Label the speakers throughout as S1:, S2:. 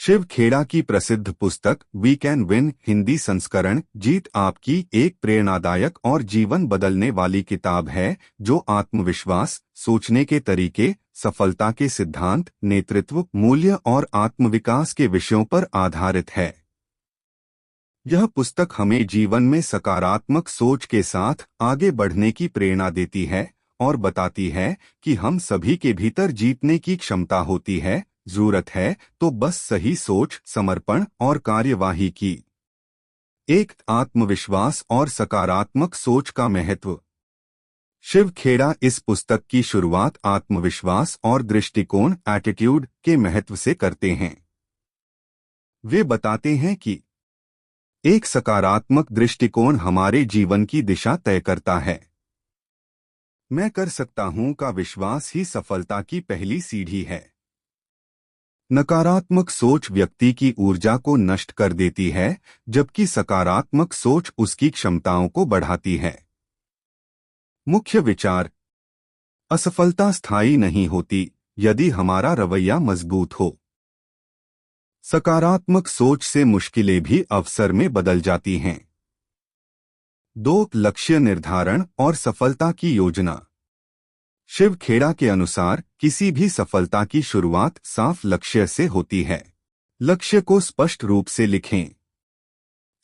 S1: शिव खेड़ा की प्रसिद्ध पुस्तक वी कैन विन हिंदी संस्करण जीत आपकी एक प्रेरणादायक और जीवन बदलने वाली किताब है जो आत्मविश्वास, सोचने के तरीके, सफलता के सिद्धांत, नेतृत्व, मूल्य और आत्मविकास के विषयों पर आधारित है। यह पुस्तक हमें जीवन में सकारात्मक सोच के साथ आगे बढ़ने की प्रेरणा देती है और बताती है कि हम सभी के भीतर जीतने की क्षमता होती है, जरूरत है तो बस सही सोच, समर्पण और कार्यवाही की। एक आत्मविश्वास और सकारात्मक सोच का महत्व। शिव खेड़ा इस पुस्तक की शुरुआत आत्मविश्वास और दृष्टिकोण एटीट्यूड के महत्व से करते हैं। वे बताते हैं कि एक सकारात्मक दृष्टिकोण हमारे जीवन की दिशा तय करता है। मैं कर सकता हूं का विश्वास ही सफलता की पहली सीढ़ी है। नकारात्मक सोच व्यक्ति की ऊर्जा को नष्ट कर देती है, जबकि सकारात्मक सोच उसकी क्षमताओं को बढ़ाती है। मुख्य विचार। असफलता स्थायी नहीं होती यदि हमारा रवैया मजबूत हो। सकारात्मक सोच से मुश्किलें भी अवसर में बदल जाती हैं। 2 लक्ष्य निर्धारण और सफलता की योजना। शिव खेड़ा के अनुसार किसी भी सफलता की शुरुआत साफ लक्ष्य से होती है। लक्ष्य को स्पष्ट रूप से लिखें।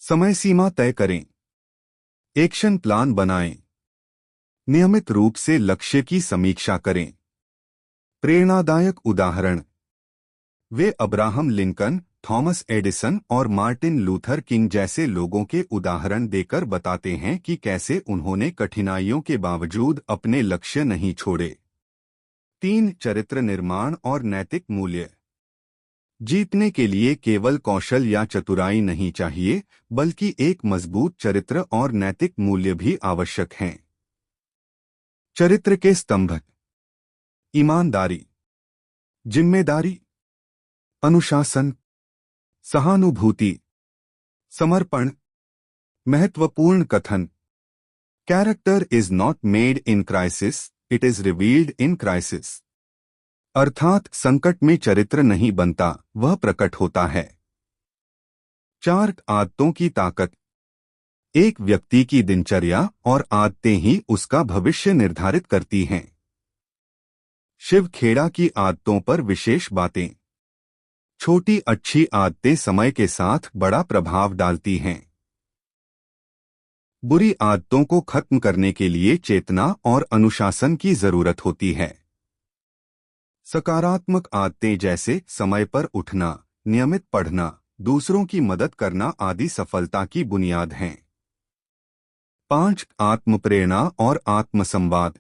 S1: समय सीमा तय करें। एक्शन प्लान बनाएं। नियमित रूप से लक्ष्य की समीक्षा करें। प्रेरणादायक उदाहरण। वे अब्राहम लिंकन, थॉमस एडिसन और मार्टिन लूथर किंग जैसे लोगों के उदाहरण देकर बताते हैं कि कैसे उन्होंने कठिनाइयों के बावजूद अपने लक्ष्य नहीं छोड़े। 3 चरित्र निर्माण और नैतिक मूल्य। जीतने के लिए केवल कौशल या चतुराई नहीं चाहिए, बल्कि एक मजबूत चरित्र और नैतिक मूल्य भी आवश्यक हैं। चरित्र के स्तंभ। ईमानदारी, जिम्मेदारी, अनुशासन, सहानुभूति, समर्पण। महत्वपूर्ण कथन। Character is not made in crisis, it is revealed in crisis. अर्थात संकट में चरित्र नहीं बनता, वह प्रकट होता है। 4 आदतों की ताकत। एक व्यक्ति की दिनचर्या और आदतें ही उसका भविष्य निर्धारित करती हैं। शिव खेड़ा की आदतों पर विशेष बातें। छोटी अच्छी आदतें समय के साथ बड़ा प्रभाव डालती हैं। बुरी आदतों को खत्म करने के लिए चेतना और अनुशासन की जरूरत होती है। सकारात्मक आदतें जैसे समय पर उठना, नियमित पढ़ना, दूसरों की मदद करना आदि सफलता की बुनियाद हैं। 5 आत्मप्रेरणा और आत्मसंवाद।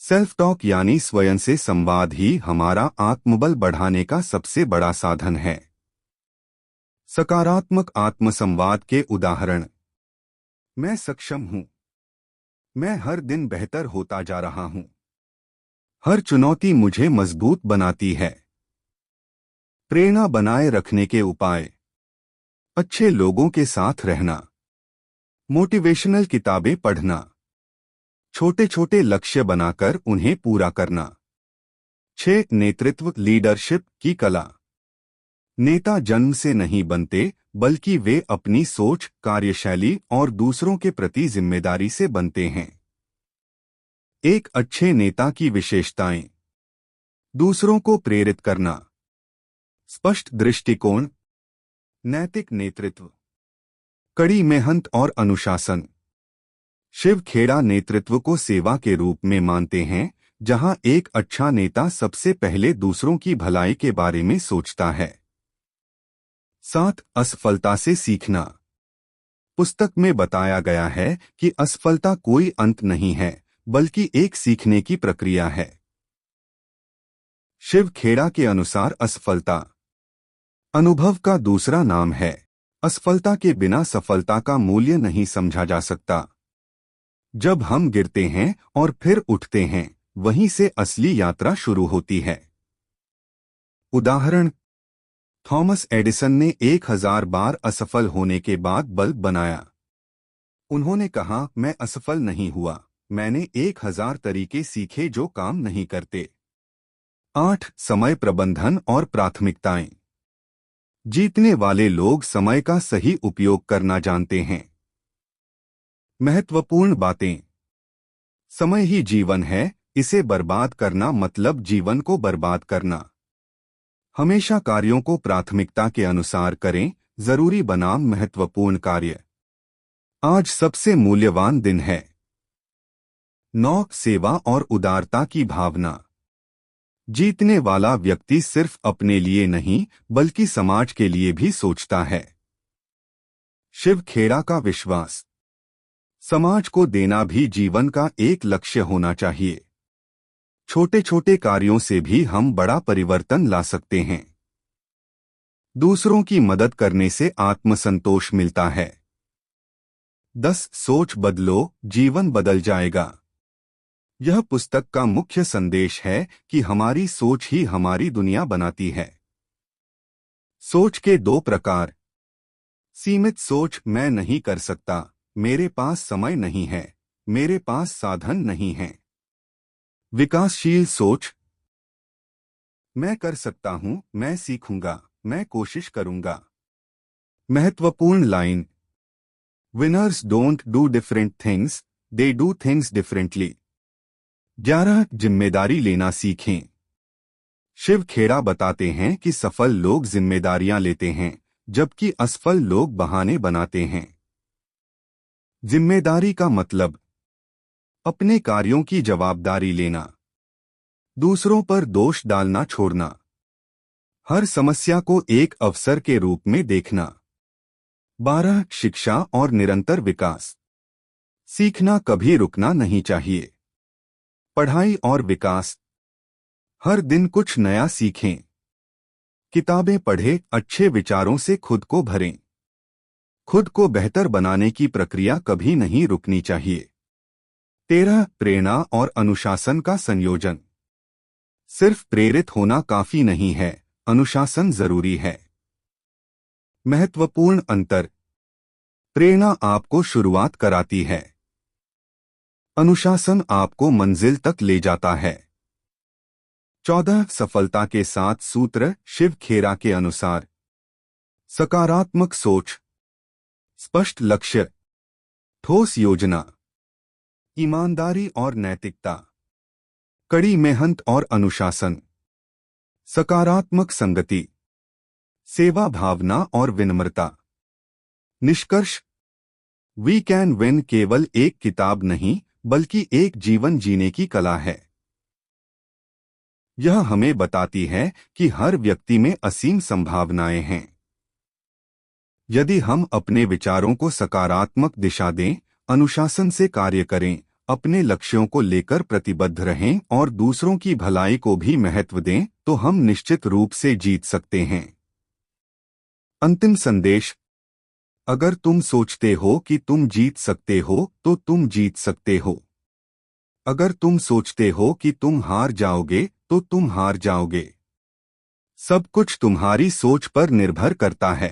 S1: सेल्फ टॉक यानी स्वयं से संवाद ही हमारा आत्मबल बढ़ाने का सबसे बड़ा साधन है। सकारात्मक आत्मसंवाद के उदाहरण। मैं सक्षम हूं। मैं हर दिन बेहतर होता जा रहा हूं। हर चुनौती मुझे मजबूत बनाती है। प्रेरणा बनाए रखने के उपाय। अच्छे लोगों के साथ रहना। मोटिवेशनल किताबें पढ़ना। छोटे छोटे लक्ष्य बनाकर उन्हें पूरा करना। 6 नेतृत्व लीडरशिप की कला। नेता जन्म से नहीं बनते, बल्कि वे अपनी सोच, कार्यशैली और दूसरों के प्रति जिम्मेदारी से बनते हैं। एक अच्छे नेता की विशेषताएं। दूसरों को प्रेरित करना। स्पष्ट दृष्टिकोण। नैतिक नेतृत्व। कड़ी मेहनत और अनुशासन। शिव खेड़ा नेतृत्व को सेवा के रूप में मानते हैं, जहां एक अच्छा नेता सबसे पहले दूसरों की भलाई के बारे में सोचता है। 7 असफलता से सीखना। पुस्तक में बताया गया है कि असफलता कोई अंत नहीं है, बल्कि एक सीखने की प्रक्रिया है। शिव खेड़ा के अनुसार असफलता अनुभव का दूसरा नाम है। असफलता के बिना सफलता का मूल्य नहीं समझा जा सकता। जब हम गिरते हैं और फिर उठते हैं, वहीं से असली यात्रा शुरू होती है। उदाहरण। थॉमस एडिसन ने 1000 बार असफल होने के बाद बल्ब बनाया। उन्होंने कहा, मैं असफल नहीं हुआ, मैंने 1000 तरीके सीखे जो काम नहीं करते। 8 समय प्रबंधन और प्राथमिकताएं। जीतने वाले लोग समय का सही उपयोग करना जानते हैं। महत्वपूर्ण बातें। समय ही जीवन है, इसे बर्बाद करना मतलब जीवन को बर्बाद करना। हमेशा कार्यों को प्राथमिकता के अनुसार करें, जरूरी बनाम महत्वपूर्ण कार्य। आज सबसे मूल्यवान दिन है। 9 सेवा और उदारता की भावना। जीतने वाला व्यक्ति सिर्फ अपने लिए नहीं बल्कि समाज के लिए भी सोचता है। शिव खेड़ा का विश्वास। समाज को देना भी जीवन का एक लक्ष्य होना चाहिए। छोटे छोटे कार्यों से भी हम बड़ा परिवर्तन ला सकते हैं। दूसरों की मदद करने से आत्मसंतोष मिलता है। 10 सोच बदलो, जीवन बदल जाएगा। यह पुस्तक का मुख्य संदेश है कि हमारी सोच ही हमारी दुनिया बनाती है। सोच के 2 प्रकार। सीमित सोच, मैं नहीं कर सकता, मेरे पास समय नहीं है, मेरे पास साधन नहीं है। विकासशील सोच, मैं कर सकता हूं, मैं सीखूंगा, मैं कोशिश करूंगा। महत्वपूर्ण line. Winners don't do different things, they do things differently. 11 जिम्मेदारी लेना सीखें। शिव खेड़ा बताते हैं कि सफल लोग जिम्मेदारियां लेते हैं, जबकि असफल लोग बहाने बनाते हैं। जिम्मेदारी का मतलब अपने कार्यों की जवाबदारी लेना, दूसरों पर दोष डालना छोड़ना, हर समस्या को एक अवसर के रूप में देखना। 12 शिक्षा और निरंतर विकास। सीखना कभी रुकना नहीं चाहिए। पढ़ाई और विकास, हर दिन कुछ नया सीखें। किताबें पढ़ें, अच्छे विचारों से खुद को भरें। खुद को बेहतर बनाने की प्रक्रिया कभी नहीं रुकनी चाहिए। 13 प्रेरणा और अनुशासन का संयोजन। सिर्फ प्रेरित होना काफी नहीं है, अनुशासन जरूरी है। महत्वपूर्ण अंतर। प्रेरणा आपको शुरुआत कराती है, अनुशासन आपको मंजिल तक ले जाता है। 14 सफलता के 7 सूत्र शिव खेड़ा के अनुसार। सकारात्मक सोच, स्पष्ट लक्ष्य, ठोस योजना, ईमानदारी और नैतिकता, कड़ी मेहनत और अनुशासन, सकारात्मक संगति, सेवा भावना और विनम्रता। निष्कर्ष। वी कैन विन केवल एक किताब नहीं बल्कि एक जीवन जीने की कला है। यह हमें बताती है कि हर व्यक्ति में असीम संभावनाएं हैं। यदि हम अपने विचारों को सकारात्मक दिशा दें, अनुशासन से कार्य करें, अपने लक्ष्यों को लेकर प्रतिबद्ध रहें और दूसरों की भलाई को भी महत्व दें, तो हम निश्चित रूप से जीत सकते हैं। अंतिम संदेश। अगर तुम सोचते हो कि तुम जीत सकते हो तो तुम जीत सकते हो। अगर तुम सोचते हो कि तुम हार जाओगे तो तुम हार जाओगे। सब कुछ तुम्हारी सोच पर निर्भर करता है।